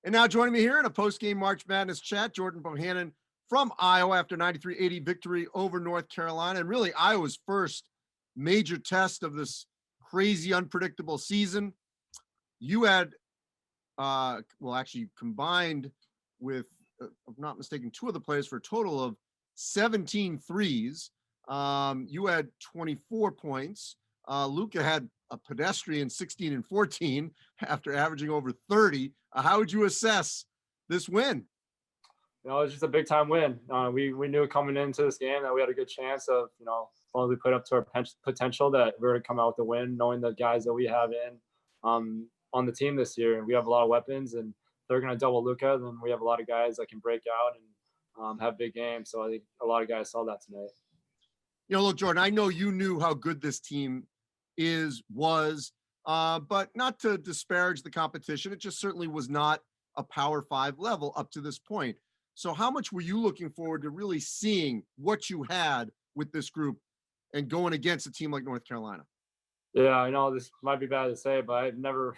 And now joining me here in a post-game March Madness chat, Jordan Bohannon from Iowa after 93-80 victory over North Carolina. And really Iowa's first major test of this crazy, unpredictable season. You had, actually combined with, if I'm not mistaken, two of the players for a total of 17 threes. You had 24 points. Luka had a pedestrian 16 and 14 after averaging over 30. How would you assess this win? It was just a big time win. We knew coming into this game that we had a good chance of, as long as we put up to our potential, that we were going to come out with a win, knowing the guys that we have on the team this year. And we have a lot of weapons, and they're going to double Luka. Then we have a lot of guys that can break out and have big games. So I think a lot of guys saw that tonight. Look, Jordan, I know you knew how good this team was, but not to disparage the competition. It just certainly was not a Power 5 level up to this point. So how much were you looking forward to really seeing what you had with this group and going against a team like North Carolina? Yeah, I know this might be bad to say, but I never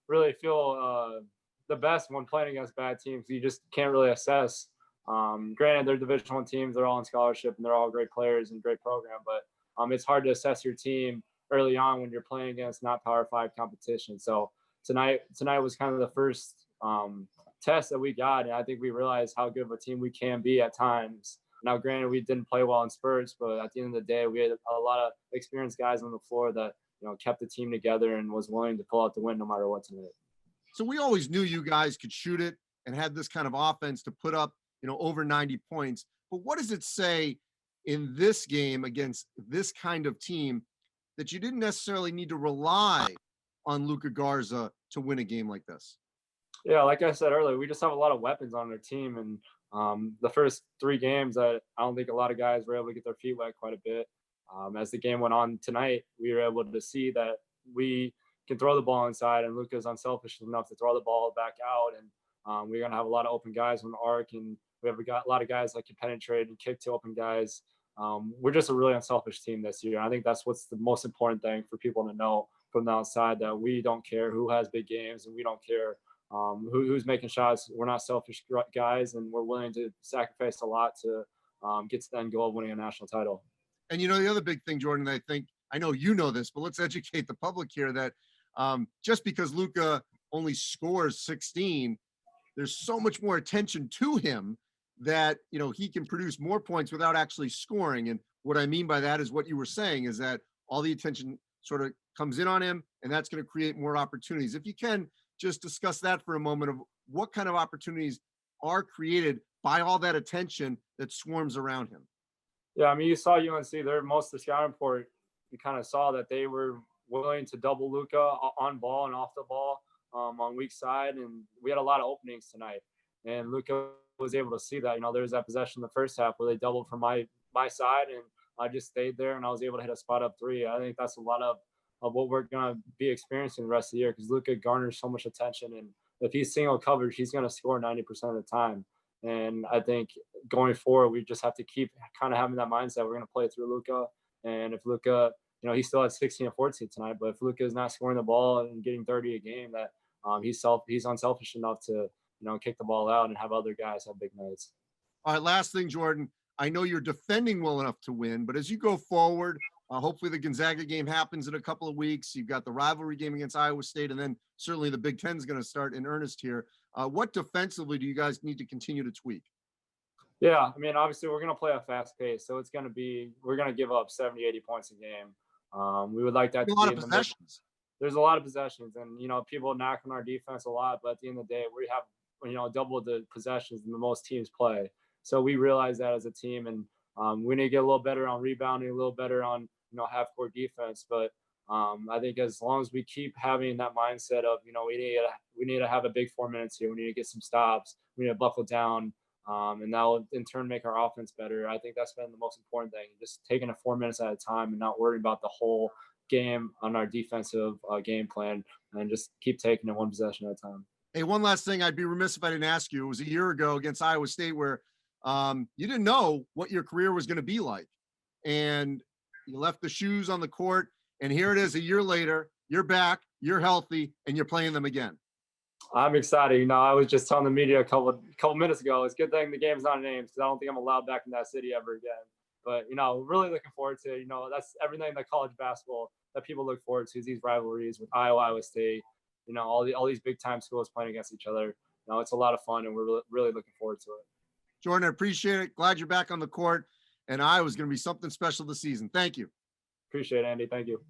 really feel the best when playing against bad teams. You just can't really assess. Granted, they're Division I teams; they're all on scholarship and they're all great players and great program. But it's hard to assess your team early on when you're playing against not Power 5 competition. So tonight was kind of the first test that we got, and I think we realized how good of a team we can be at times. Now, granted, we didn't play well in spurts, but at the end of the day, we had a lot of experienced guys on the floor that kept the team together and was willing to pull out the win no matter what tonight. So we always knew you guys could shoot it and had this kind of offense to put up, over 90 points. But what does it say in this game against this kind of team that you didn't necessarily need to rely on Luka Garza to win a game like this? Yeah, like I said earlier, we just have a lot of weapons on our team. And the first 3 games, I don't think a lot of guys were able to get their feet wet quite a bit. As the game went on tonight, we were able to see that we can throw the ball inside, and Luka's unselfish enough to throw the ball back out. And we're going to have a lot of open guys on the arc, and we have a lot of guys that can penetrate and kick to open guys. We're just a really unselfish team this year. I think that's what's the most important thing for people to know from the outside, that we don't care who has big games, and we don't care who's making shots. We're not selfish guys, and we're willing to sacrifice a lot to get to the end goal of winning a national title. And the other big thing, Jordan, I know you know this, but let's educate the public here that just because Luka only scores 16, there's so much more attention to him that, he can produce more points without actually scoring. And what I mean by that is what you were saying, is that all the attention sort of comes in on him, and that's going to create more opportunities. If you can just discuss that for a moment, of what kind of opportunities are created by all that attention that swarms around him. Yeah, you saw UNC, most of the scouting report, you kind of saw that they were willing to double Luka on ball and off the ball on weak side, and we had a lot of openings tonight. And Luka was able to see that. There was that possession in the first half where they doubled from my side, and I just stayed there, and I was able to hit a spot up 3. I think that's a lot of what we're going to be experiencing the rest of the year, because Luka garners so much attention, and if he's single coverage, he's going to score 90% of the time. And I think going forward, we just have to keep kind of having that mindset. We're going to play through Luka. And if Luka, he still had 16 and 14 tonight, but if Luka is not scoring the ball and getting 30 a game, that he's unselfish enough to, kick the ball out and have other guys have big nights. All right, last thing, Jordan. I know you're defending well enough to win, but as you go forward, hopefully the Gonzaga game happens in a couple of weeks. You've got the rivalry game against Iowa State, and then certainly the Big Ten is going to start in earnest here. What defensively do you guys need to continue to tweak? Yeah, obviously we're going to play a fast pace, so we're going to give up 70, 80 points a game. We would like that to be in the possessions. There's a lot of possessions, and people knock on our defense a lot, but at the end of the day, we have double the possessions than the most teams play. So we realize that as a team, and we need to get a little better on rebounding, a little better on half-court defense. But I think as long as we keep having that mindset of we need to have a big 4 minutes here, we need to get some stops, we need to buckle down, and that will in turn make our offense better. I think that's been the most important thing, just taking it 4 minutes at a time and not worrying about the whole game on our defensive game plan, and just keep taking it one possession at a time. Hey, one last thing, I'd be remiss if I didn't ask you. It was a year ago against Iowa State where you didn't know what your career was going to be like, and you left the shoes on the court, and here it is a year later. You're back, you're healthy, and you're playing them again. I'm excited. I was just telling the media a couple minutes ago, it's a good thing the game's not in Ames because I don't think I'm allowed back in that city ever again. But really looking forward to it. That's everything that college basketball that people look forward to is these rivalries with Iowa State. All these big time schools playing against each other. It's a lot of fun, and we're really looking forward to it. Jordan, I appreciate it. Glad you're back on the court, and Iowa's going to be something special this season. Thank you. Appreciate it, Andy. Thank you.